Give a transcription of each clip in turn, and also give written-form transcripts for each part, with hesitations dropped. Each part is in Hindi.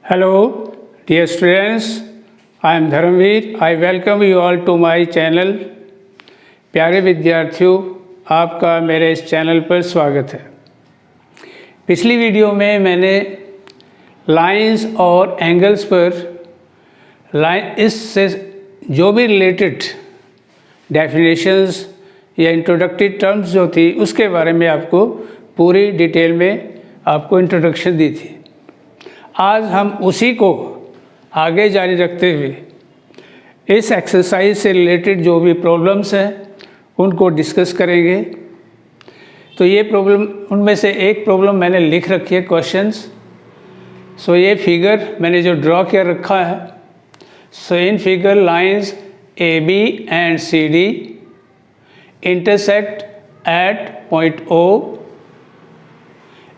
Hello, dear students. I am Dharamveer. I welcome you all to my channel. प्यारे विद्यार्थियों, आपका मेरे इस चैनल पर स्वागत है। पिछली वीडियो में मैंने लाइंस और एंगल्स पर इससे जो भी रिलेटेड डेफिनेशंस या इंट्रोडक्टरी टर्म्स जो थी उसके बारे में आपको पूरी डिटेल में आपको इंट्रोडक्शन दी थी। आज हम उसी को आगे जारी रखते हुए इस एक्सरसाइज से रिलेटेड जो भी प्रॉब्लम्स हैं उनको डिस्कस करेंगे। तो ये प्रॉब्लम, उनमें से एक प्रॉब्लम मैंने लिख रखी है क्वेश्चंस। सो ये फिगर मैंने जो ड्रॉ कर रखा है, so in figure lines A B and C D intersect at point O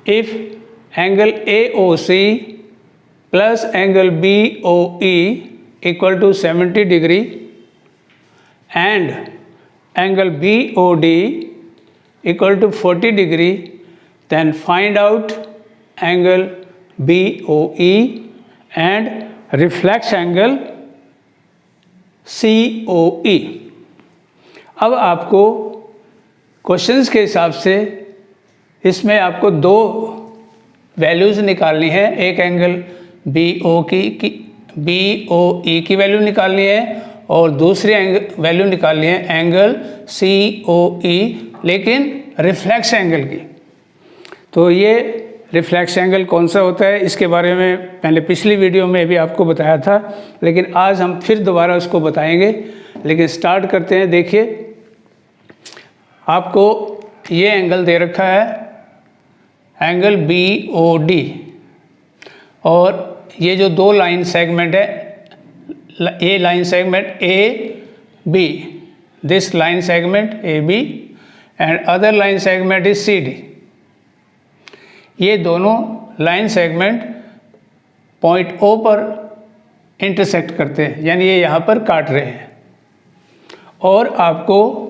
if angle AOC plus angle BOE equal to 70 degree and angle BOD equal to 40 degree, then find out angle BOE and reflex angle COE। अब आपको क्वेश्चंस के हिसाब से इसमें आपको दो वैल्यूज़ निकालनी है। एक एंगल BOE की वैल्यू निकालनी है और दूसरी वैल्यू निकालनी है एंगल COE, लेकिन रिफ्लेक्स एंगल की। तो ये रिफ्लेक्स एंगल कौन सा होता है इसके बारे में पहले पिछली वीडियो में भी आपको बताया था, लेकिन आज हम फिर दोबारा उसको बताएंगे। लेकिन स्टार्ट करते हैं। देखिए, आपको ये एंगल दे रखा है एंगल BOD और ये जो दो लाइन सेगमेंट है, ये line segment AB, this line segment AB and other line segment is CD। ये दोनों लाइन सेगमेंट पॉइंट O पर इंटरसेक्ट करते हैं, यानी ये यहाँ पर काट रहे हैं। और आपको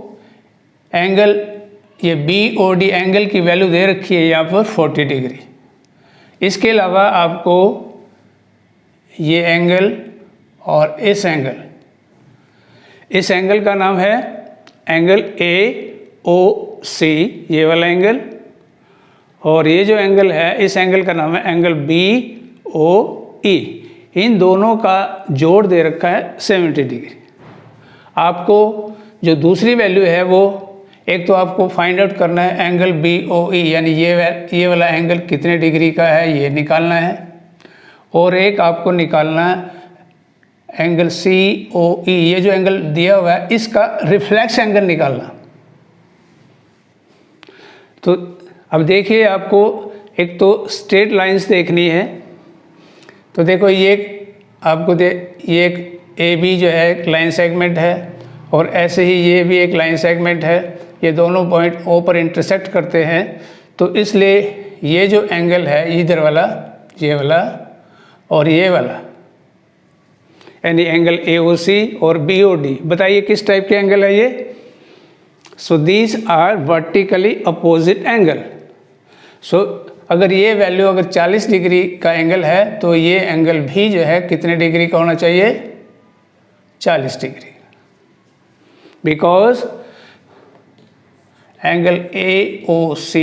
एंगल ये BOD एंगल की वैल्यू दे रखी है यहाँ पर 40 डिग्री। इसके अलावा आपको ये एंगल और इस एंगल का नाम है एंगल AOC, ये वाला एंगल, और ये जो एंगल है इस एंगल का नाम है एंगल BOE। इन दोनों का जोड़ दे रखा है 70 डिग्री। आपको जो दूसरी वैल्यू है वो एक तो आपको फाइंड आउट करना है एंगल BOE, यानी ये वाला एंगल कितने डिग्री का है ये निकालना है, और एक आपको निकालना है एंगल COE, ये जो एंगल दिया हुआ है इसका रिफ्लेक्स एंगल निकालना। तो अब देखिए, आपको एक तो स्ट्रेट लाइंस देखनी है। तो देखो, ये आपको ये एक AB जो है एक लाइन सेगमेंट है और ऐसे ही ये भी एक लाइन सेगमेंट है। ये दोनों पॉइंट O पर इंटरसेक्ट करते हैं। तो इसलिए ये जो एंगल है इधर वाला, ये वाला और ये वाला, यानी एंगल AOC और BOD, बताइए किस टाइप के एंगल है ये। So these are vertically opposite angle. So अगर ये वैल्यू अगर 40 डिग्री का एंगल है तो ये एंगल भी जो है कितने डिग्री का होना चाहिए, 40 degree. Because angle AOC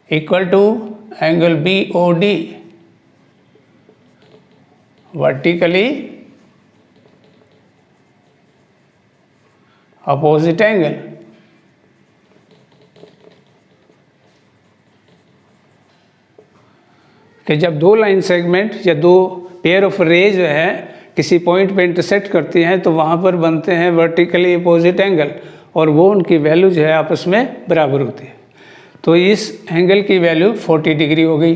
equal to angle BOD vertically opposite angle. कि जब दो लाइन सेगमेंट या दो पेयर ऑफ रे जो है किसी पॉइंट पे इंटरसेक्ट करती हैं तो वहाँ पर बनते हैं वर्टिकली अपोजिट एंगल, और वो उनकी वैल्यू जो है आपस में बराबर होती है। तो इस एंगल की वैल्यू 40 डिग्री हो गई।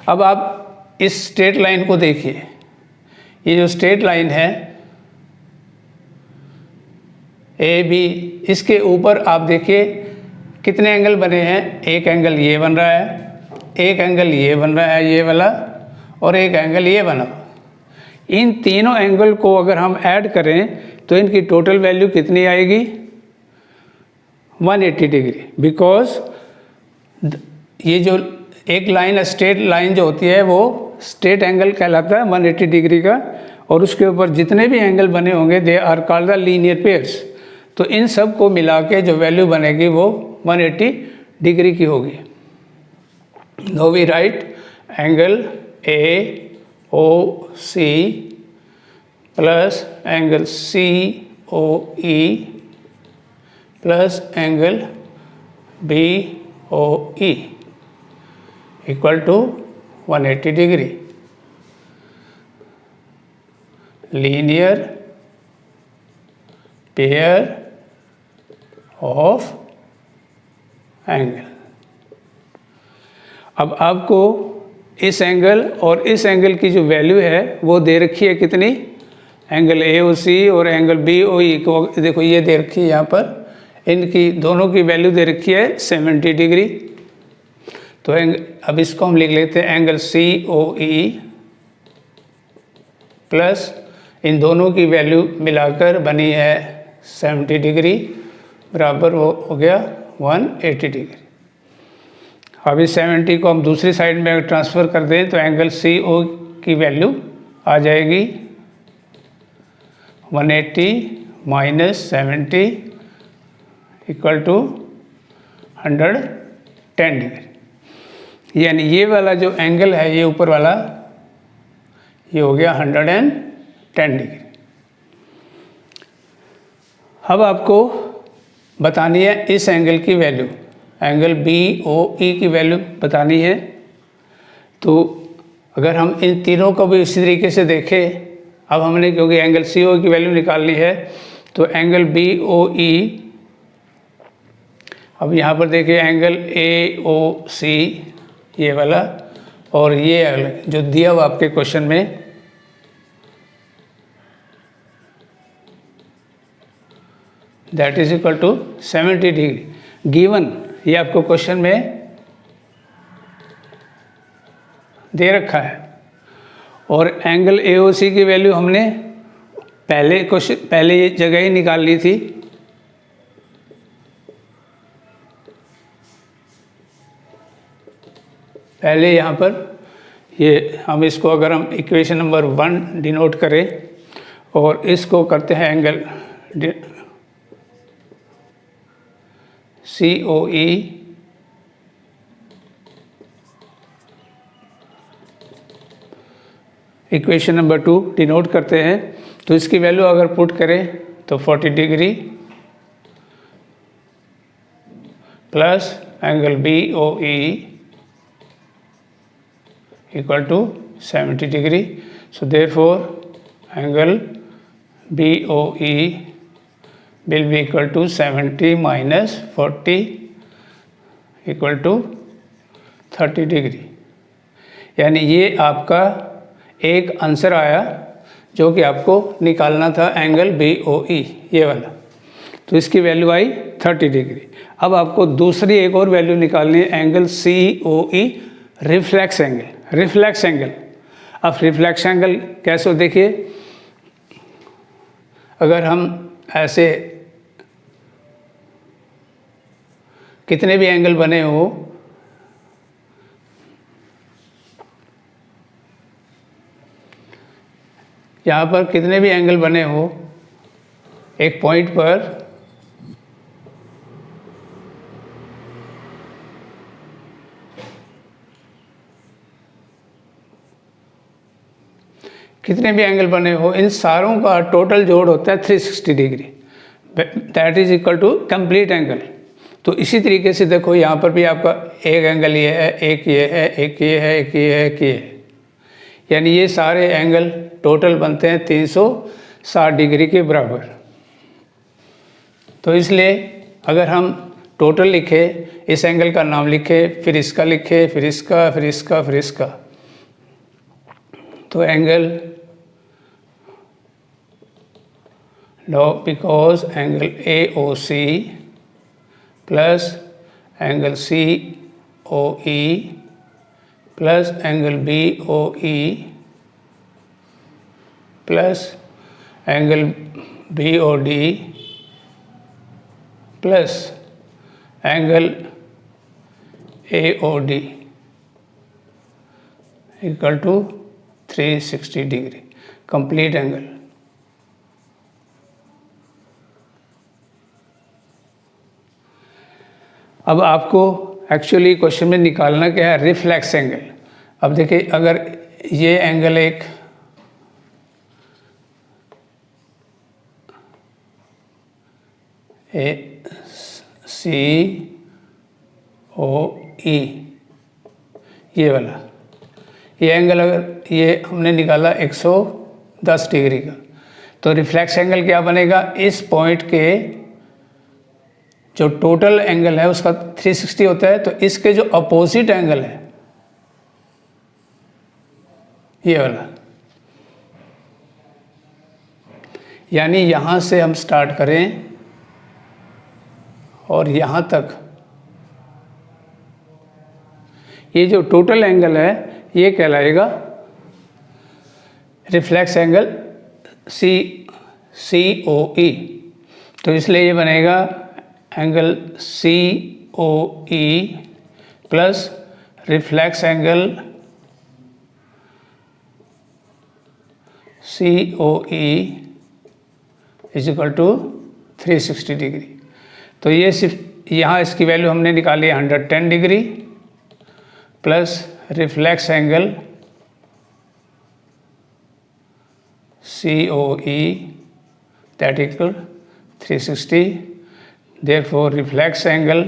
अब आप इस स्ट्रेट लाइन को देखिए, ये जो स्ट्रेट लाइन है AB, इसके ऊपर आप देखिए कितने एंगल बने हैं। एक एंगल ये बन रहा है, एक एंगल ये बन रहा है ये वाला, और एक एंगल ये बना। इन तीनों एंगल को अगर हम ऐड करें तो इनकी टोटल वैल्यू कितनी आएगी, 180 डिग्री। बिकॉज ये जो एक लाइन स्ट्रेट लाइन जो होती है वो स्ट्रेट एंगल कहलाता है 180 डिग्री का, और उसके ऊपर जितने भी एंगल बने होंगे they are called the linear pairs. तो इन सब को मिला के जो वैल्यू बनेगी वो 180 डिग्री की होगी। No we write angle A O C plus angle C O E plus angle B O E equal to 180 degree. Linear pair of angle. अब आपको इस एंगल और इस एंगल की जो वैल्यू है वो दे रखी है कितनी, एंगल ए ओ सी और एंगल बी ओ ई को देखो ये दे रखी है यहाँ पर, इनकी दोनों की वैल्यू दे रखी है 70 डिग्री। तो अब इसको हम लिख लेते हैं angle C O E plus इन दोनों की वैल्यू मिलाकर बनी है 70 डिग्री बराबर वो हो गया 180 डिग्री। अब इस 70 को हम दूसरी साइड में ट्रांसफ़र कर दें तो एंगल सी ओ की वैल्यू आ जाएगी 180 माइनस 70 इक्वल टू 110 डिग्री। यानी ये वाला जो एंगल है ये ऊपर वाला ये हो गया 110 डिग्री। अब आपको बतानी है इस एंगल की वैल्यू, एंगल बी ओ ई की वैल्यू बतानी है। तो अगर हम इन तीनों को भी इसी तरीके से देखें, अब हमने क्योंकि एंगल सी ओ की वैल्यू निकालनी है तो एंगल बी ओ ई, अब यहाँ पर देखिए एंगल ए ओ सी ये वाला और ये जो दिया हुआ आपके क्वेश्चन में that is equal to 70 degree given, ये आपको क्वेश्चन में दे रखा है। और एंगल ए ओ सी की वैल्यू हमने पहले ये जगह ही निकाल ली थी। पहले यहाँ पर ये हम इसको अगर हम इक्वेशन नंबर 1 डिनोट करें और इसको करते हैं एंगल सी ओ ई इक्वेशन नंबर 2 डिनोट करते हैं तो इसकी वैल्यू अगर पुट करें तो 40 degree plus angle B O E equal to 70 degree. So therefore angle BOE will be equal to 70 minus 40 equal to 30 degree. यानी ये आपका एक आंसर आया जो कि आपको निकालना था एंगल BOE ये वाला, तो इसकी वैल्यू आई 30 डिग्री। अब आपको दूसरी एक और वैल्यू निकालनी है angle COE reflex angle. Reflex angle, अब रिफ्लेक्स एंगल कैसे हो देखिए, अगर हम ऐसे कितने भी एंगल बने हो, यहाँ पर कितने भी एंगल बने हो एक पॉइंट पर, कितने भी एंगल बने हो इन सारों का टोटल जोड़ होता है 360 degree, that is equal to complete angle. तो इसी तरीके से देखो यहाँ पर भी आपका एक एंगल ये है, एक ये है, एक ये है, एक ये है, एक ये है, यानी ये सारे एंगल टोटल बनते हैं 360 डिग्री के बराबर। तो इसलिए अगर हम टोटल लिखे, इस एंगल का नाम लिखे, फिर इसका लिखे, फिर इसका, फिर इसका, फिर इसका, तो angle no because angle AOC plus angle COE plus angle BOE plus angle BOD plus angle AOD equal to 360 degree complete angle. अब आपको एक्चुअली क्वेश्चन में निकालना क्या है, रिफ्लेक्स एंगल। अब देखिए, अगर ये एंगल एक सी ओ ई, ये वाला ये एंगल अगर ये हमने निकाला 110 डिग्री का, तो रिफ्लेक्स एंगल क्या बनेगा, इस पॉइंट के जो टोटल एंगल है उसका 360 होता है, तो इसके जो अपोजिट एंगल है ये वाला, यानी यहाँ से हम स्टार्ट करें और यहाँ तक, ये जो टोटल एंगल है ये कहलाएगा रिफ्लेक्स एंगल सी ओ ई। तो इसलिए ये बनेगा angle C O E plus reflex angle C O E is equal to 360 degree. तो ये सिर्फ यहाँ इसकी वैल्यू हमने निकाली 110 degree plus reflex angle C O E that equal 360, therefore reflex angle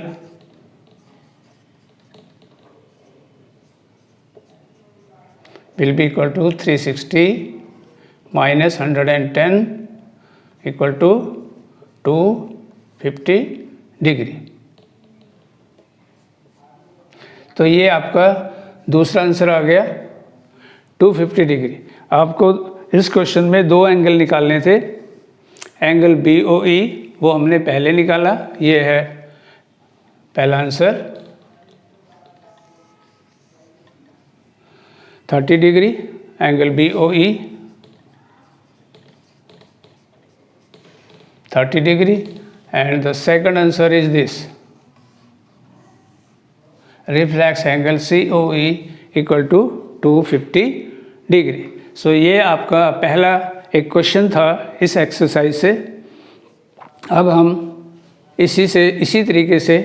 will be equal to 360 minus 110 equal to 250 degree. तो ये आपका दूसरा आंसर आ गया 250 डिग्री। आपको इस क्वेश्चन में दो एंगल निकालने थे, एंगल बी ओ ई वो हमने पहले निकाला, ये है पहला answer 30 degree angle B O E 30 degree, and the second answer is this, reflex angle COE equal to 250 degree. So ये आपका पहला एक क्वेश्चन था इस एक्सरसाइज से। अब हम इसी तरीके से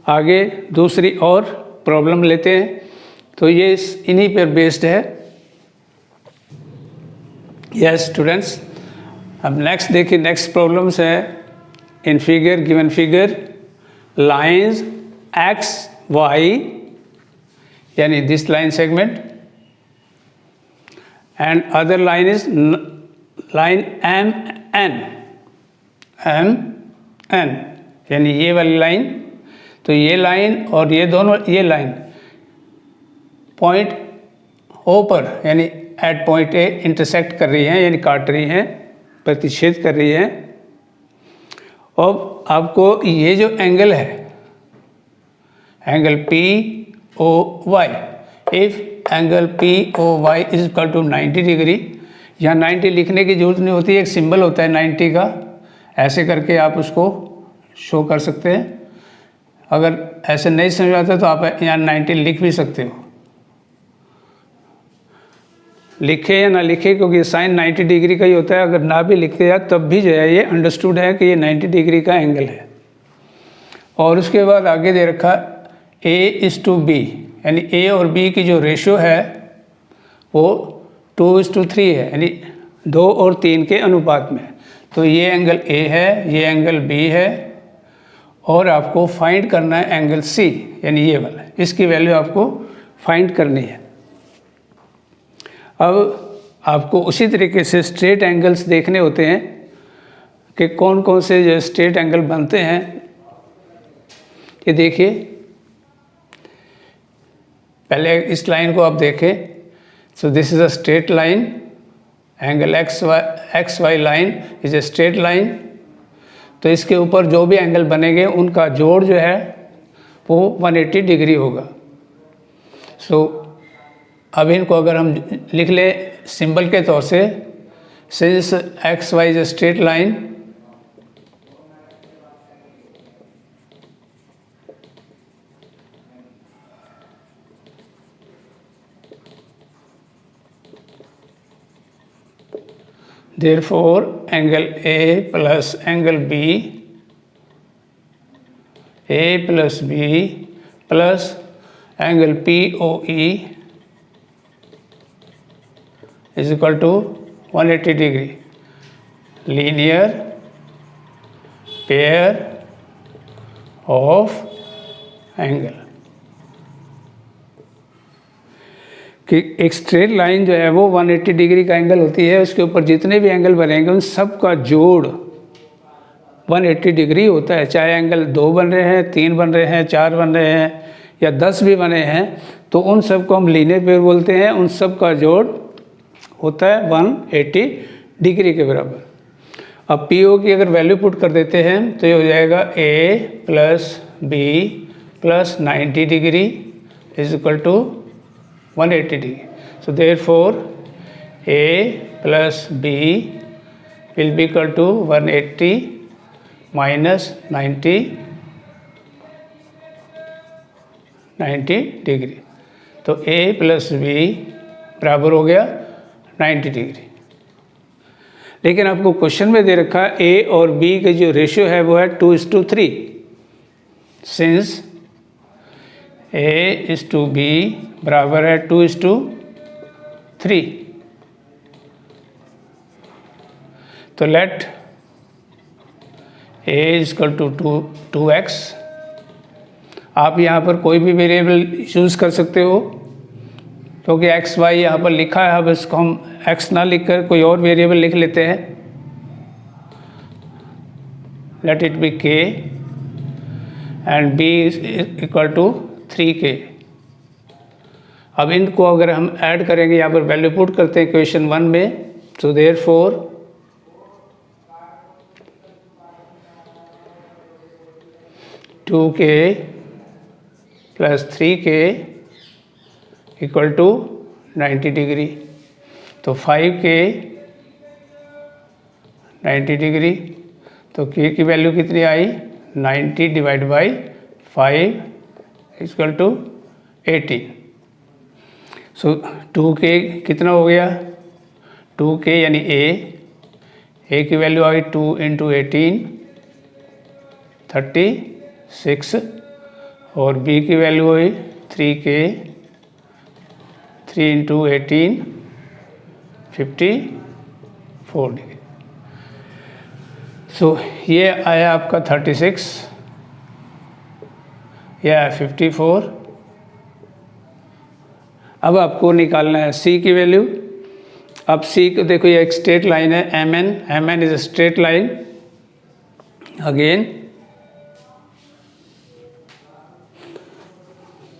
आगे दूसरी और प्रॉब्लम लेते हैं। तो ये इन्हीं पर बेस्ड है। यस स्टूडेंट्स, अब नेक्स्ट देखिए, नेक्स्ट प्रॉब्लम्स है in figure, given figure lines X Y, यानी this line segment, and other line is line M N, यानी ये वाली लाइन। तो ये लाइन और ये दोनों, ये लाइन पॉइंट ओ पर यानी एट पॉइंट ए इंटरसेक्ट कर रही हैं, यानी काट रही हैं, प्रतिच्छेद कर रही हैं। अब आपको ये जो एंगल है, angle P O Y, if angle P O Y is equal to 90 degree, यहाँ 90 लिखने की जरूरत नहीं होती, एक सिंबल होता है 90 का, ऐसे करके आप उसको शो कर सकते हैं। अगर ऐसे नहीं समझ आता तो आप यहाँ 90 लिख भी सकते हो, लिखे या ना लिखे, क्योंकि साइन 90 डिग्री का ही होता है। अगर ना भी लिखते हैं तब भी जो है ये अंडरस्टूड है कि ये 90 डिग्री का एंगल है। और उसके बाद आगे दे रखा A:B, यानी A और B की जो रेशो है वो 2:3 है, यानी 2 और 3 के अनुपात में। तो ये एंगल A है, ये एंगल B है, और आपको फाइंड करना है एंगल C, यानी ये वाला, इसकी वैल्यू आपको फाइंड करनी है। अब आपको उसी तरीके से स्ट्रेट एंगल्स देखने होते हैं कि कौन कौन से जो स्ट्रेट एंगल बनते हैं। ये देखिए, पहले इस लाइन को आप देखें। So this is a straight line, angle X Y line is a straight line. तो इसके ऊपर जो भी एंगल बनेंगे उनका जोड़ जो है वो 180 डिग्री होगा। सो अब इनको अगर हम लिख लें सिंबल के तौर से, since X Y is a straight line, Therefore angle A plus angle B, A plus B plus angle POE is equal to 180 degree. Linear pair of angle. कि एक स्ट्रेट लाइन जो है वो 180 डिग्री का एंगल होती है, उसके ऊपर जितने भी एंगल बनेंगे उन सब का जोड़ 180 डिग्री होता है। चाहे एंगल 2 बन रहे हैं, 3 बन रहे हैं, 4 बन रहे हैं या 10 भी बने हैं, तो उन सब को हम लीनियर पेयर बोलते हैं। उन सब का जोड़ होता है 180 डिग्री के बराबर। अब PO की अगर वैल्यू पुट कर देते हैं तो ये हो जाएगा A plus B plus 90 degree is equal to 180 degree. So therefore A plus B will be equal to 180 minus 90 degree. तो A plus B बराबर हो गया 90 डिग्री। लेकिन आपको क्वेश्चन में दे रखा है A और B के जो रेशियो है वो है 2:3। Since A is to B बराबर है 2:3। तो late A is equal to 2x। आप यहाँ पर कोई भी वेरिएबल चूज़ कर सकते हो, क्योंकि एक्स वाई यहाँ पर लिखा है। अब इसको हम एक्स ना लिखकर कोई और वेरिएबल लिख लेते हैं। Let it be k and b is equal to 3k। अब इनको अगर हम ऐड करेंगे, यहाँ पर वैल्यू पुट करते हैं इक्वेशन 1 में, तो therefore two k plus 3k equal to 90 degree. तो 5k 90 डिग्री, तो k की वैल्यू कितनी आई? 90 divide by 5 equal to 18। So 2k कितना हो गया? 2k यानी a की वैल्यू आ गई 2 इंटू 18 36, और b की वैल्यू हुई 3k 3 इंटू 18 54 डिग्री। सो ये आया आपका 36 या 54। अब आपको निकालना है c की वैल्यू। अब c को देखो, ये एक स्ट्रेट लाइन है mn is a straight line. Again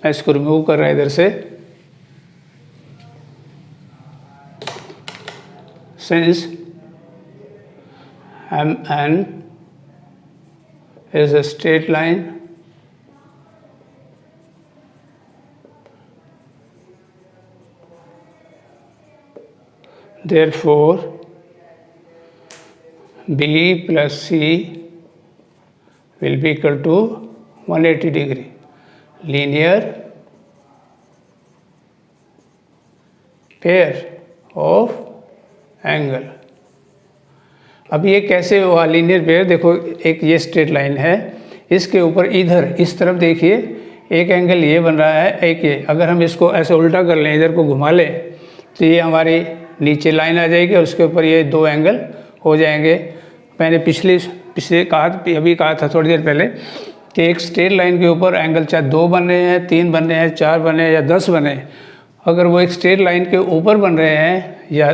मैं इसको रिमूव कर रहा हूँ इधर से। Since mn is a straight line, therefore b plus c will be equal to 180 degree. Linear pair of angle. अब ये कैसे हुआ लीनियर पेयर? देखो, एक ये स्ट्रेट लाइन है, इसके ऊपर इधर इस तरफ देखिए एक एंगल ये बन रहा है, एक ये। अगर हम इसको ऐसे उल्टा कर लें, इधर को घुमा लें, तो ये हमारी नीचे लाइन आ जाएगी और उसके ऊपर ये 2 एंगल हो जाएंगे। मैंने पिछले कहा, अभी कहा था थोड़ी देर पहले कि एक स्ट्रेट लाइन के ऊपर एंगल चाहे 2 बन रहे हैं, 3 बन रहे हैं, 4 बने या 10 बने, अगर वो एक स्ट्रेट लाइन के ऊपर बन रहे हैं या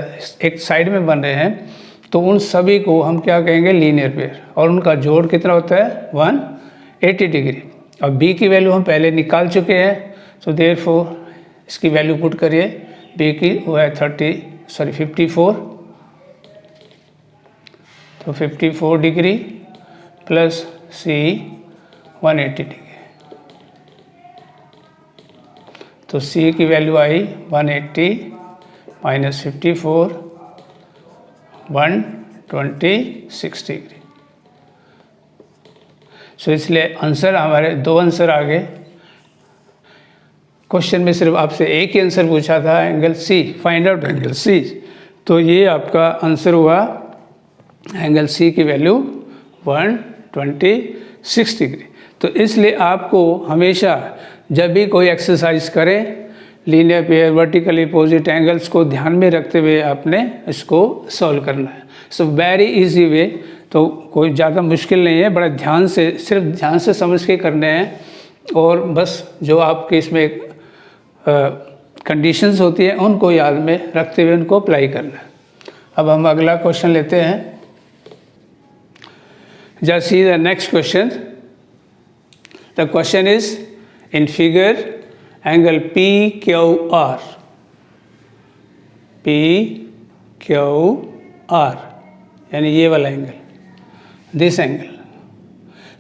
एक साइड में बन रहे हैं, तो उन सभी को हम क्या कहेंगे? Linear pair. और उनका जोड़ कितना होता है? 180 डिग्री। अब b की वैल्यू हम पहले निकाल चुके हैं, सो देयरफॉर इसकी वैल्यू पुट करिए। b की वो है 54, तो 54 डिग्री प्लस c 180 डिग्री। तो c की वैल्यू आई 180 माइनस 54 126 डिग्री। सो इसलिए आंसर हमारे 2 आंसर आ गए। क्वेश्चन में सिर्फ आपसे एक ही आंसर पूछा था, angle C, find out angle C. तो ये आपका आंसर हुआ एंगल सी की वैल्यू 126 डिग्री। तो इसलिए आपको हमेशा जब भी कोई एक्सरसाइज करें, linear pair, vertically opposite angles को ध्यान में रखते हुए आपने इसको सॉल्व करना है। सो वेरी इजी वे, तो कोई ज़्यादा मुश्किल नहीं है, बड़ा ध्यान से, सिर्फ ध्यान से समझ के करने हैं, और बस जो आपके इसमें कंडीशंस होती हैं उनको याद में रखते हुए उनको अप्लाई करना है। अब हम अगला क्वेश्चन लेते हैं। Just see the next question. The question is in figure angle P Q are, P Q are यानी ये वाला angle, this angle.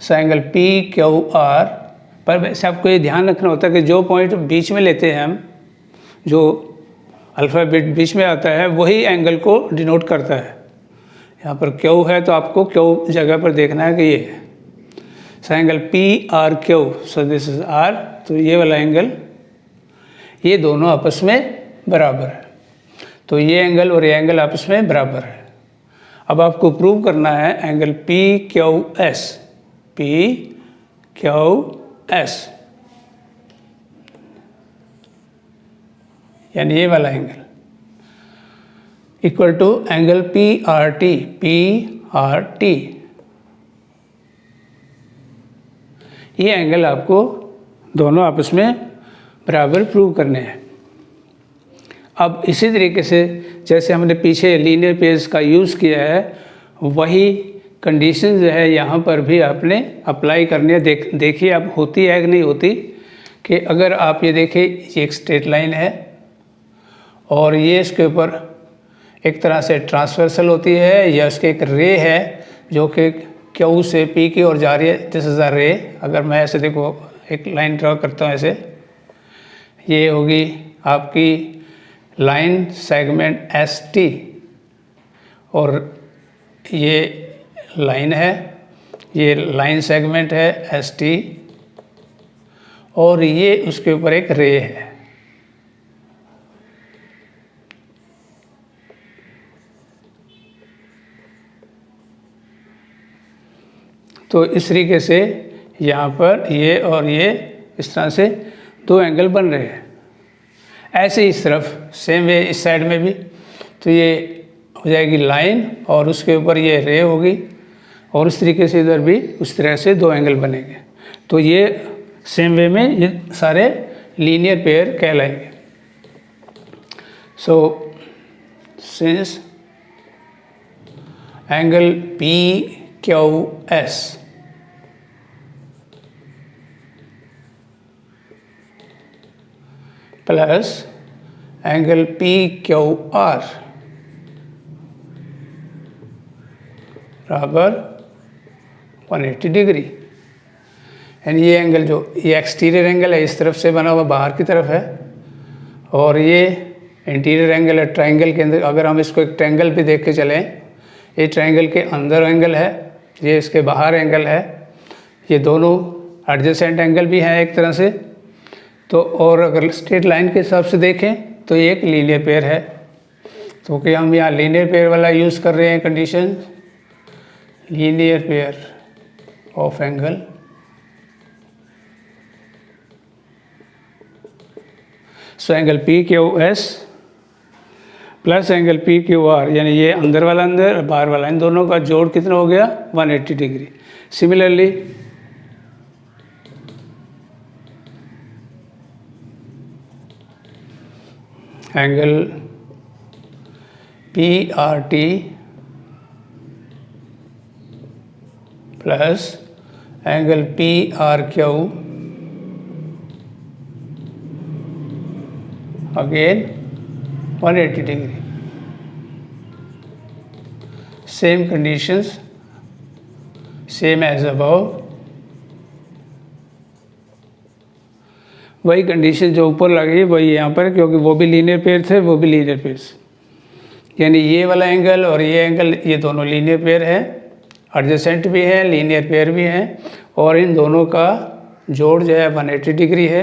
So angle P Q are पर वैसे आपको ये ध्यान रखना होता है कि जो पॉइंट बीच में लेते हैं हम, जो अल्फ़ाबेट बीच में आता है वही एंगल को डिनोट करता है। यहाँ पर क्यू है तो आपको क्यू जगह पर देखना है कि ये है। So angle P R Q, so this is R, तो ये वाला एंगल, ये दोनों आपस में बराबर है। तो ये एंगल और ये एंगल आपस में बराबर है। अब आपको प्रूव करना है angle P Q S, P Q S यानी ये वाला angle equal to angle P R T, P R T. ये एंगल आपको दोनों आपस में बराबर प्रूव करने हैं। अब इसी तरीके से जैसे हमने पीछे लीनियर पेयर्स का यूज़ किया है, वही कंडीशन जो है यहाँ पर भी आपने अप्लाई करनी है। देखिए अब होती है कि नहीं होती, कि अगर आप ये देखें, ये एक स्ट्रेट लाइन है और ये इसके ऊपर एक तरह से ट्रांसवर्सल होती है, या उसके एक रे है जो कि क्यू से पी की ओर जा रही है, दिस इज अ रे। अगर मैं ऐसे देखो एक लाइन ड्रॉ करता हूँ ऐसे, ये होगी आपकी लाइन सेगमेंट एस टी, और ये लाइन है, ये लाइन सेगमेंट है एस टी, और ये उसके ऊपर एक रे है। तो इस तरीके से यहाँ पर ये और ये इस तरह से दो एंगल बन रहे हैं। ऐसे इस तरफ सेम वे इस साइड में भी, तो ये हो जाएगी लाइन और उसके ऊपर ये रे होगी, और उस तरीके से इधर भी उस तरह से दो एंगल बनेंगे। तो ये सेम वे में ये सारे लीनियर पेयर कहलाएंगे। So since angle P Q S plus angle P Q R बराबर 180 डिग्री, यानी ये एंगल जो ये एक्सटीरियर एंगल है इस तरफ से बना हुआ बाहर की तरफ है, और ये इंटीरियर एंगल है ट्रायंगल के अंदर। अगर हम इसको एक ट्रायंगल भी देख के चलें, ये ट्रायंगल के अंदर एंगल है, ये इसके बाहर एंगल है, ये दोनों एडजेसेंट एंगल भी हैं एक तरह से। तो और अगर स्ट्रेट लाइन के हिसाब से देखें तो ये एक लीनियर पेयर है, तो कि हम यहाँ लीनियर पेयर वाला यूज़ कर रहे हैं condition, linear pair of angle so angle P Q S plus angle P Q are, यानी ये अंदर वाला अंदर और बाहर वाला, इन दोनों का जोड़ कितना हो गया 180 degree. Similarly angle P R T plus angle P R Q again 180 degree. Same conditions, same as above. वही कंडीशन जो ऊपर लगी वही यहाँ पर, क्योंकि वो भी लीनियर पेयर थे, वो भी लीनियर पेयर्स, यानी ये वाला एंगल और ये एंगल, ये दोनों लीनियर पेयर है, एडजेसेंट भी है, लीनियर पेयर भी हैं, और इन दोनों का जोड़ जो है 180 डिग्री है।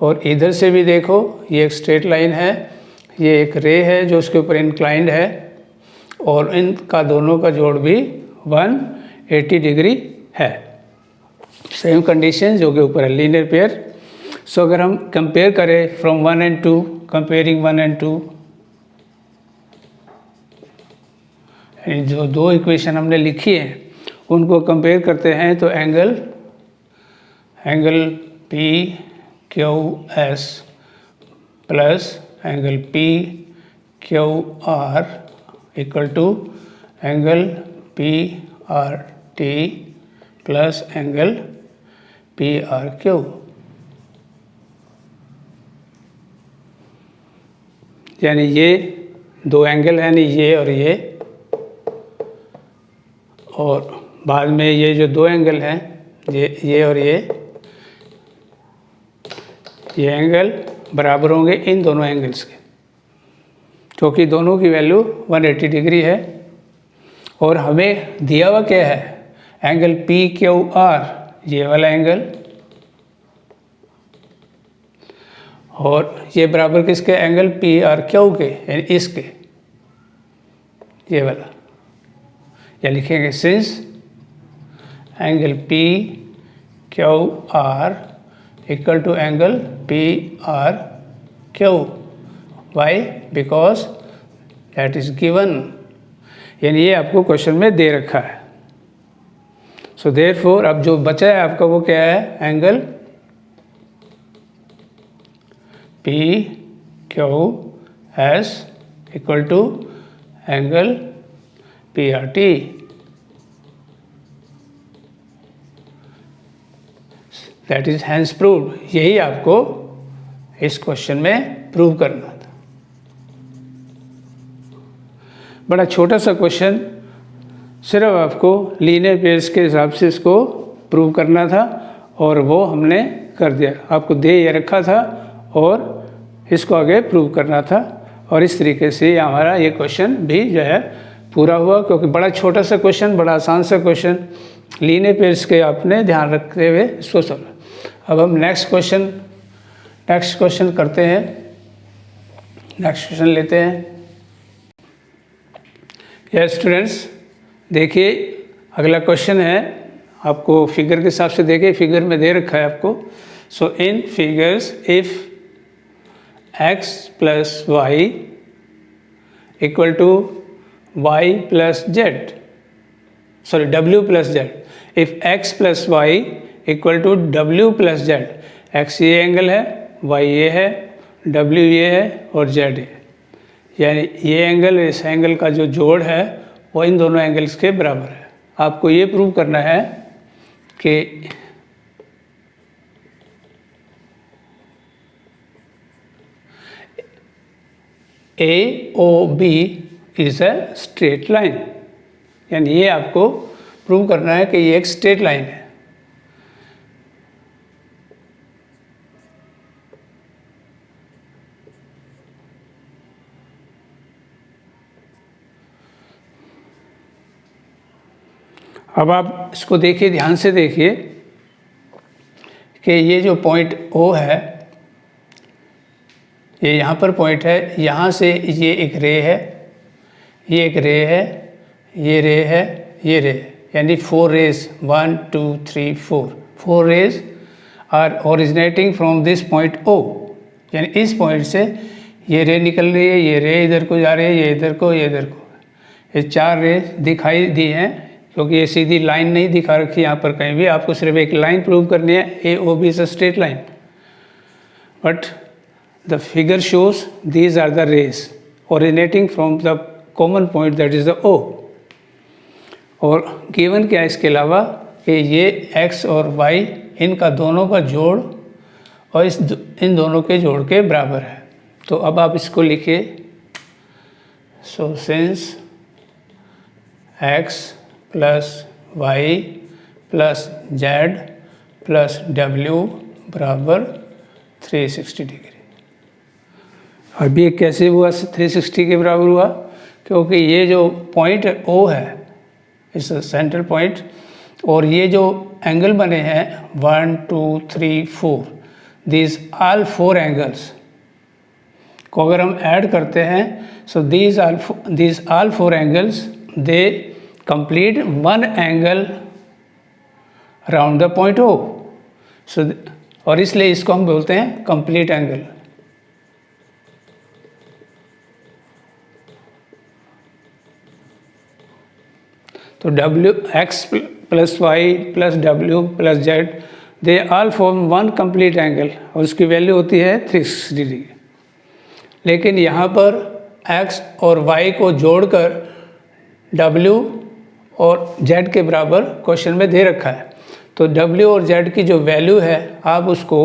और इधर से भी देखो ये एक स्ट्रेट लाइन है, ये एक रे है जो उसके ऊपर इंक्लाइंड है, और इनका दोनों का जोड़ भी 180 डिग्री है। सेम कंडीशन जो कि ऊपर है लीनियर पेयर। सो अगर हम कंपेयर करें फ्रॉम 1 and 2, कंपेयरिंग 1 and 2, जो दो इक्वेशन हमने लिखी है उनको कंपेयर करते हैं तो angle P Q S plus angle P Q R equal to angle P R T plus angle P R Q. यानी ये दो एंगल है, यानी ये और ये, और बाद में ये जो दो एंगल हैं ये और ये एंगल बराबर होंगे इन दोनों एंगल्स के, क्योंकि दोनों की वैल्यू 180 डिग्री है। और हमें दिया हुआ क्या है, एंगल पी क्यू आर, ये वाला एंगल, और ये बराबर किसके, एंगल पी आर क्यू के, यानी इसके, ये वाला। या लिखेंगे since angle P Q R equal to angle P R Q, why, because that is given, यानी ये आपको क्वेश्चन में दे रखा है। सो देयरफॉर अब जो बचा है आपका वो क्या है, angle P Q S equal to angle P R T. That is hence proved. यही आपको इस क्वेश्चन में प्रूव करना था। बड़ा छोटा सा क्वेश्चन, सिर्फ आपको लीनियर पेयर्स के हिसाब से इसको प्रूव करना था, और वो हमने कर दिया। आपको दे ये रखा था और इसको आगे प्रूव करना था, और इस तरीके से हमारा ये क्वेश्चन भी जो है पूरा हुआ, क्योंकि बड़ा छोटा सा क्वेश्चन, बड़ा आसान सा क्वेश्चन, लीनियर पेयर्स के आपने ध्यान रखते हुए इसको समझा। अब हम नेक्स्ट क्वेश्चन करते हैं। नेक्स्ट क्वेश्चन लेते हैं। यस स्टूडेंट्स, देखिए अगला क्वेश्चन है, आपको फिगर के हिसाब से देखिए, फिगर में दे रखा है आपको। So in figures if x plus Y equal to y plus Z, sorry w plus Z, if x plus Y equal to w plus Z, x ये एंगल है, y ये है, w ये है और z है, यानी ये एंगल इस एंगल का जो जोड़ है वो इन दोनों एंगल्स के बराबर है। आपको ये प्रूव करना है कि AOB is a straight line, यानी ये आपको प्रूव करना है कि ये एक स्ट्रेट लाइन है। अब आप इसको देखिए, ध्यान से देखिए कि ये जो पॉइंट O है, ये यहाँ पर पॉइंट है, यहाँ से ये एक रे है, ये एक रे है, ये रे है, ये रे, यानी 4 rays, 1 2 3 4 rays are originating from this point O, यानी इस पॉइंट से ये रे निकल रही है, ये रे इधर को जा रही है, ये इधर को, ये इधर को, ये 4 रे दिखाई दी हैं, क्योंकि ये सीधी लाइन नहीं दिखा रखी यहाँ पर कहीं भी। आपको सिर्फ एक लाइन प्रूव करनी है, AOB is a straight line, but the figure shows these are the rays originating from the common point that is the O। और गिवन क्या है इसके अलावा कि ये x और y इनका दोनों का जोड़ और इन दोनों के जोड़ के बराबर है। तो अब आप इसको लिखिए, so since x plus y plus z plus डब्ल्यू बराबर 360 डिग्री। अब ये कैसे हुआ 360 के बराबर हुआ, क्योंकि ये जो पॉइंट O है, इस सेंटर पॉइंट, और ये जो एंगल बने हैं 1 2 3 4, these all four angles को अगर हम ऐड करते हैं, so these all four angles they complete one angle around the point O. So और इसलिए इसको हम बोलते हैं कंप्लीट एंगल। तो W x plus y plus W plus Z they all form one complete angle और उसकी वैल्यू होती है 360 डिग्री। लेकिन यहाँ पर x और y को जोड़कर w और z के बराबर क्वेश्चन में दे रखा है। तो w और z की जो वैल्यू है आप उसको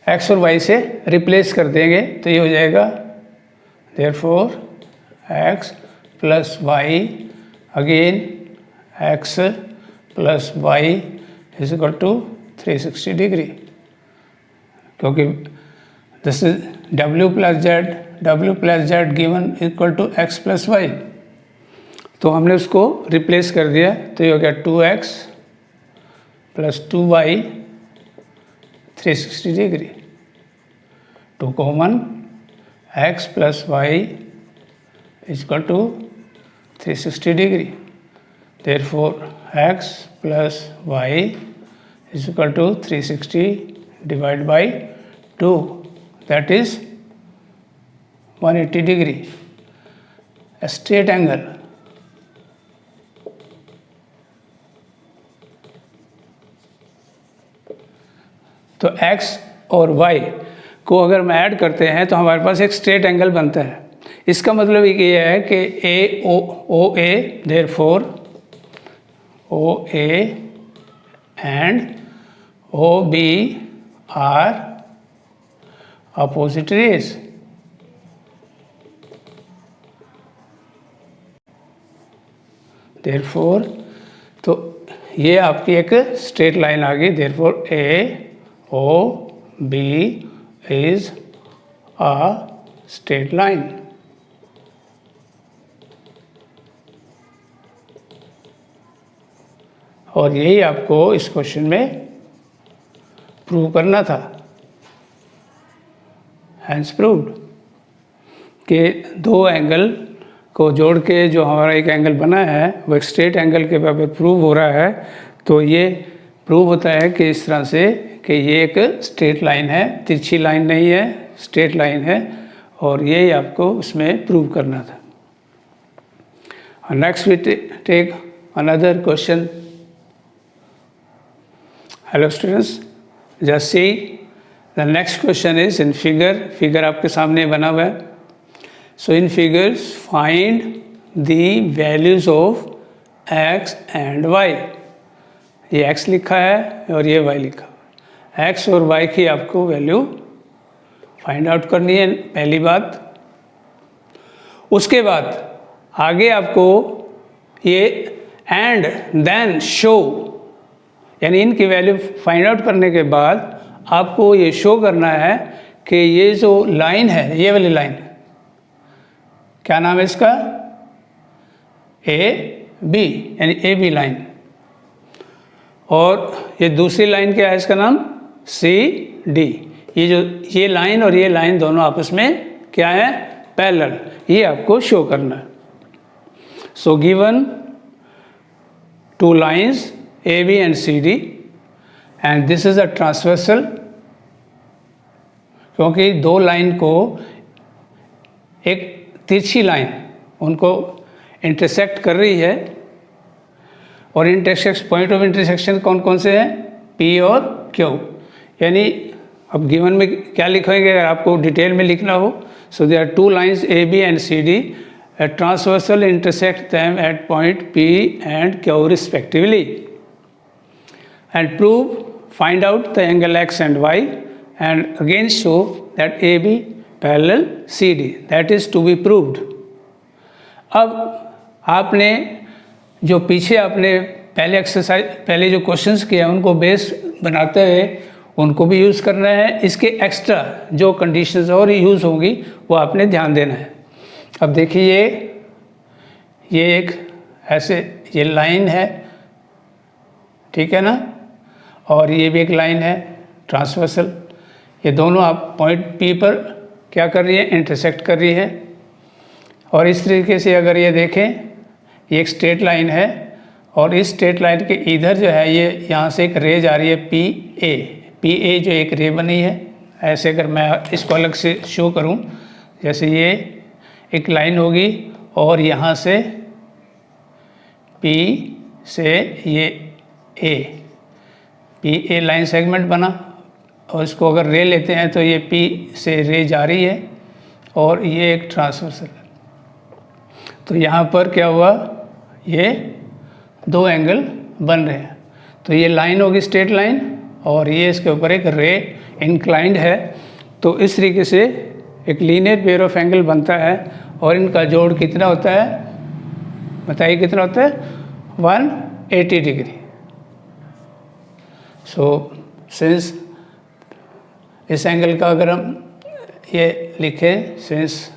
x और y से रिप्लेस कर देंगे तो ये हो जाएगा therefore x plus Y again x plus Y is equal to 360 degree, क्योंकि this is w plus Z given equal to x plus Y. तो हमने उसको रिप्लेस कर दिया तो ये हो गया 2x plus 2y 360 degree. 2 common x plus Y equal to 360 degree. Therefore x plus Y is equal to 360 divide by 2 that is 180 degree straight angle. तो x और y को अगर हम ऐड करते हैं तो हमारे पास एक स्ट्रेट एंगल बनता है। इसका मतलब ये है कि O A therefore O A and O B are opposite rays. Therefore तो ये आपकी एक स्ट्रेट लाइन आ गई। Therefore A O B is a straight line. और यही आपको इस क्वेश्चन में प्रूव करना था। हैंस प्रूव्ड कि दो एंगल को जोड़ के जो हमारा एक एंगल बना है वो एक स्ट्रेट एंगल के बराबर प्रूव हो रहा है। तो ये प्रूव होता है कि इस तरह से कि ये एक स्ट्रेट लाइन है, तिरछी लाइन नहीं है, स्ट्रेट लाइन है। और यही आपको उसमें प्रूव करना था। Next we take another question. Hello students, just see the next question is in figure आपके सामने बना हुआ है। So in figures find the values of x and y। ये x लिखा है और ये y लिखा है। x और y की आपको वैल्यू फाइंड आउट करनी है पहली बात। उसके बाद आगे आपको ये एंड देन शो, यानी इनकी वैल्यू फाइंड आउट करने के बाद आपको ये शो करना है कि ये जो लाइन है, ये वाली लाइन, क्या नाम है इसका, ए बी, यानी ए बी लाइन। और ये दूसरी लाइन क्या है, इसका नाम सी डी। ये लाइन और ये लाइन दोनों आपस में क्या है, पैरेलल। ये आपको शो करना है। So given two lines A B and C D and this is a transversal, क्योंकि दो लाइन को एक तिरछी लाइन उनको इंटरसेक्ट कर रही है। और इंटरसेक्शन, पॉइंट ऑफ इंटरसेक्शन कौन कौन से हैं, पी और क्यू। यानी अब गिवन में क्या लिखेंगे अगर आपको डिटेल में लिखना हो। So there are two lines A B and C D, a transversal intersect them at point P and Q respectively, and find out the angle X and Y, and again show that AB parallel CD, that is to be proved। अब आपने जो पीछे आपने पहले जो क्वेश्चंस किए हैं उनको बेस बनाते हुए उनको भी यूज़ करना है। इसके एक्स्ट्रा जो कंडीशंस और यूज़ होंगी वो आपने ध्यान देना है। अब देखिए ये एक ऐसे ये लाइन है, ठीक है ना, और ये भी एक लाइन है। ट्रांसवर्सल। ये दोनों आप पॉइंट P पर क्या कर रही है, इंटरसेक्ट कर रही है। और इस तरीके से अगर ये देखें, ये एक स्ट्रेट लाइन है और इस स्ट्रेट लाइन के इधर जो है ये यहाँ से एक रे जा रही है PA जो एक रे बनी है। ऐसे अगर मैं इसको अलग से शो करूँ, जैसे ये एक लाइन होगी और यहाँ से P से ये PA लाइन सेगमेंट बना और इसको अगर रे लेते हैं तो ये P से रे जा रही है और ये एक ट्रांसवर्सल है। तो यहाँ पर क्या हुआ, ये दो एंगल बन रहे हैं। तो ये लाइन होगी स्ट्रेट लाइन और ये इसके ऊपर एक रे इंक्लाइंड है। तो इस तरीके से एक लीनियर पेयर ऑफ एंगल बनता है और इनका जोड़ कितना होता है, बताइए कितना होता है, 180 डिग्री। सो सिंस इस एंगल का अगर हम ये लिखें, since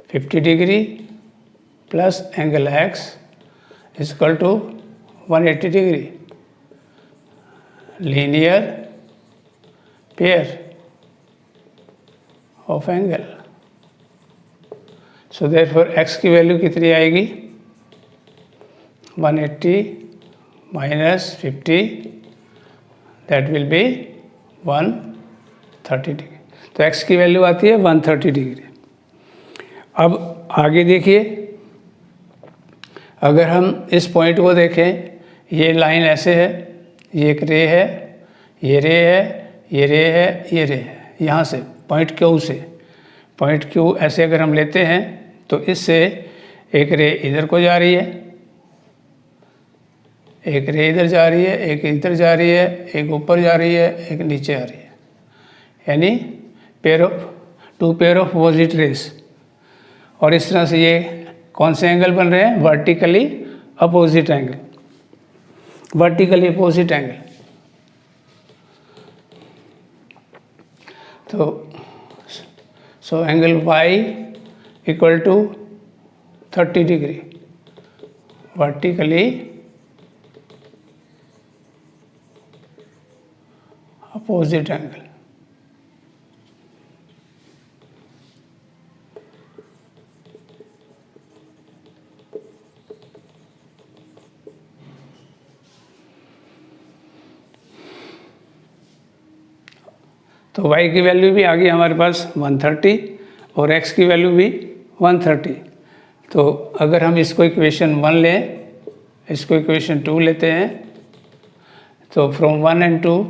50 degree plus angle x is equal to 180 degree, linear pair of angle. So therefore x की वैल्यू कितनी आएगी, 180 minus 50, that will be 130 degree. तो x की वैल्यू आती है 130 डिग्री। अब आगे देखिए, अगर हम इस पॉइंट को देखें, ये लाइन ऐसे है, ये एक रे है, ये रे है, ये रे है, ये रे है। यहाँ से पॉइंट Q से पॉइंट Q ऐसे अगर हम लेते हैं तो इससे एक रे इधर को जा रही है, एक रे इधर जा रही है, एक इधर जा रही है, एक ऊपर जा रही है, एक नीचे आ रही है, यानी two pair of opposite rays. और इस तरह से ये कौन से एंगल बन रहे हैं, vertically opposite angle, vertically opposite angle. तो so angle y equal to 30 degree, vertically opposite angle. तो y की वैल्यू भी आ गई हमारे पास 130 और x की वैल्यू भी 130। तो अगर हम इसको इक्वेशन 1 लें, इसको इक्वेशन 2 लेते हैं, तो from 1 and 2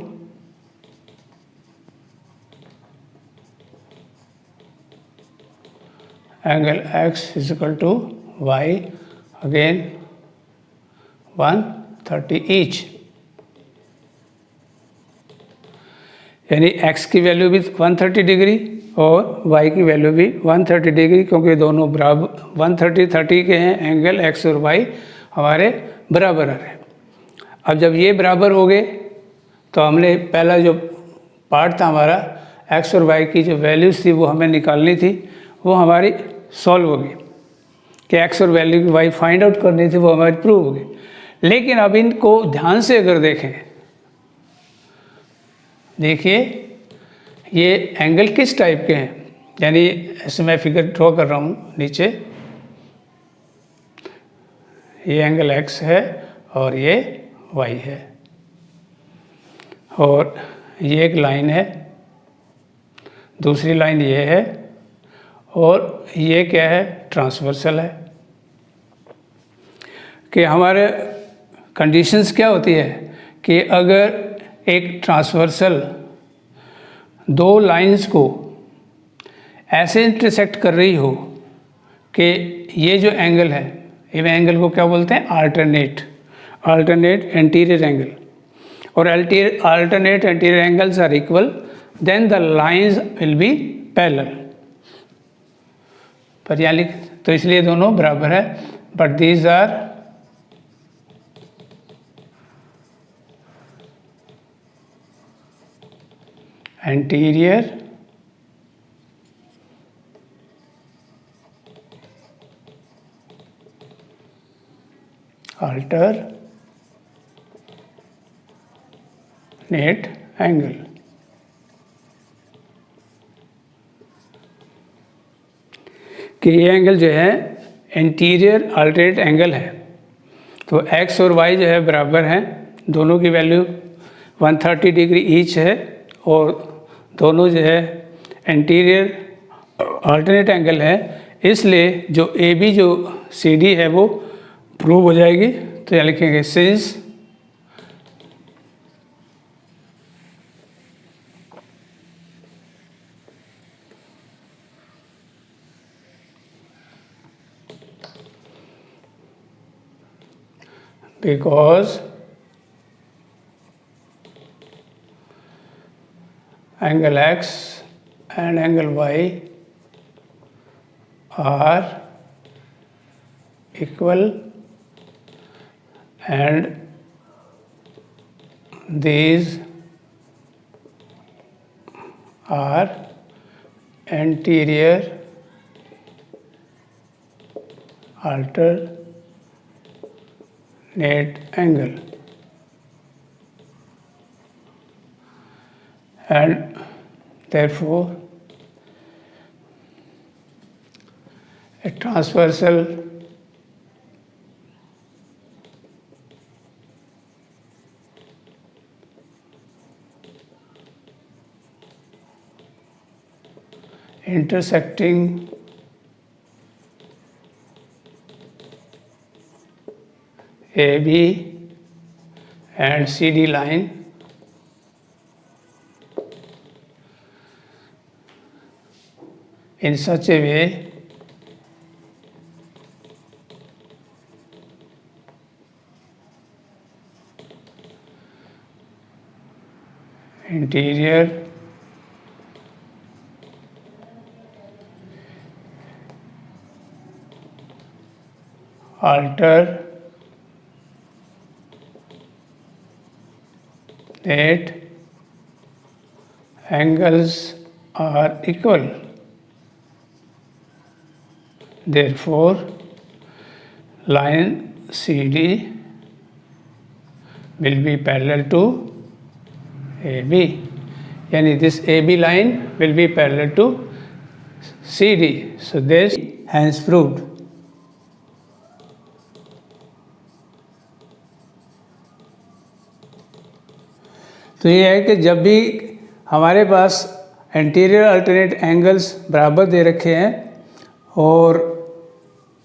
angle x is equal to y again 130 each, यानी x की वैल्यू भी 130 डिग्री और y की वैल्यू भी 130 डिग्री, क्योंकि दोनों बराबर 130 के हैं एंगल, x और y हमारे बराबर आ रहे हैं। अब जब ये बराबर हो गए तो हमने पहला जो पार्ट था हमारा x और y की जो वैल्यूज़ थी वो हमें निकालनी थी, वो हमारी सॉल्व हो गई कि x और वैल्यू की y फाइंड आउट करनी थी, वो हमारी प्रूव हो गई। लेकिन अब इनको ध्यान से अगर देखें, देखिए ये एंगल किस टाइप के हैं, यानी ऐसे मैं फिगर ड्रॉ कर रहा हूँ नीचे, ये एंगल x है और ये y है और ये एक लाइन है, दूसरी लाइन ये है और ये क्या है, ट्रांसवर्सल है। कि हमारे कंडीशंस क्या होती है कि अगर एक ट्रांसवर्सल दो लाइंस को ऐसे इंटरसेक्ट कर रही हो कि ये जो एंगल है, ये एंगल को क्या बोलते हैं, अल्टरनेट एंटीरियर एंगल, और alternate anterior angles are equal, then the lines will be parallel. पर यहाँ लिख, तो इसलिए दोनों बराबर है, but these are anterior alternate angle. कि ये एंगल जो है इंटीरियर अल्टरनेट एंगल है। तो x और y जो है बराबर हैं, दोनों की वैल्यू 130 डिग्री ईच है और दोनों जो है इंटीरियर अल्टरनेट एंगल है, इसलिए जो AB जो CD है वो प्रूव हो जाएगी। तो यहाँ लिखेंगे since because angle X and angle Y are equal and these are anterior alternate angle, and therefore a transversal intersecting AB and CD line in such a way interior alternate angles are equal. Therefore, line CD will be parallel to AB. Yani this AB line will be parallel to CD. So this hence proved. तो ये है कि जब भी हमारे पास एंटीरियर अल्टरनेट एंगल्स बराबर दे रखे हैं और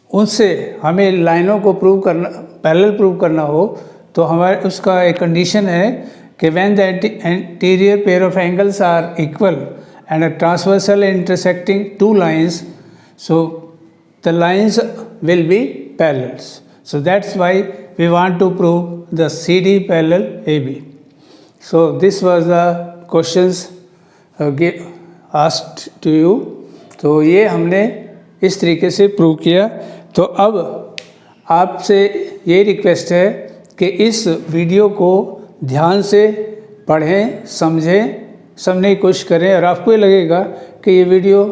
उनसे हमें लाइनों को प्रूव करना, पैरेलल प्रूव करना हो, तो हमारे उसका एक कंडीशन है कि when the anterior pair of angles are equal and a transversal intersecting two lines, so the lines will be parallels. So that's why we want to prove the CD parallel AB. So this was the questions asked to you. तो ये हमने इस तरीके से प्रूव किया. तो अब आपसे ये रिक्वेस्ट है कि इस वीडियो को ध्यान से पढ़ें, समझने की कोशिश करें, और आपको ये लगेगा कि ये वीडियो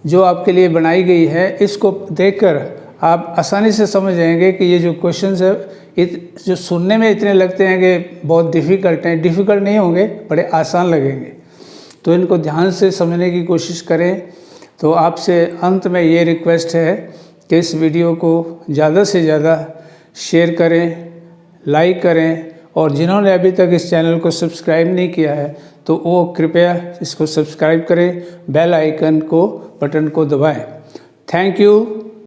जो आपके लिए बनाई गई है, इसको देखकर आप आसानी से समझ जाएंगे कि ये जो क्वेश्चंस है जो सुनने में इतने लगते हैं कि बहुत डिफ़िकल्ट हैं, डिफ़िकल्ट नहीं होंगे, बड़े आसान लगेंगे. तो इनको ध्यान से समझने की कोशिश करें. तो आपसे अंत में ये रिक्वेस्ट है कि इस वीडियो को ज़्यादा से ज़्यादा शेयर करें, लाइक करें, और जिन्होंने अभी तक इस चैनल को सब्सक्राइब नहीं किया है तो वो कृपया इसको सब्सक्राइब करें, बेल आइकन को बटन को दबाएं. Thank you.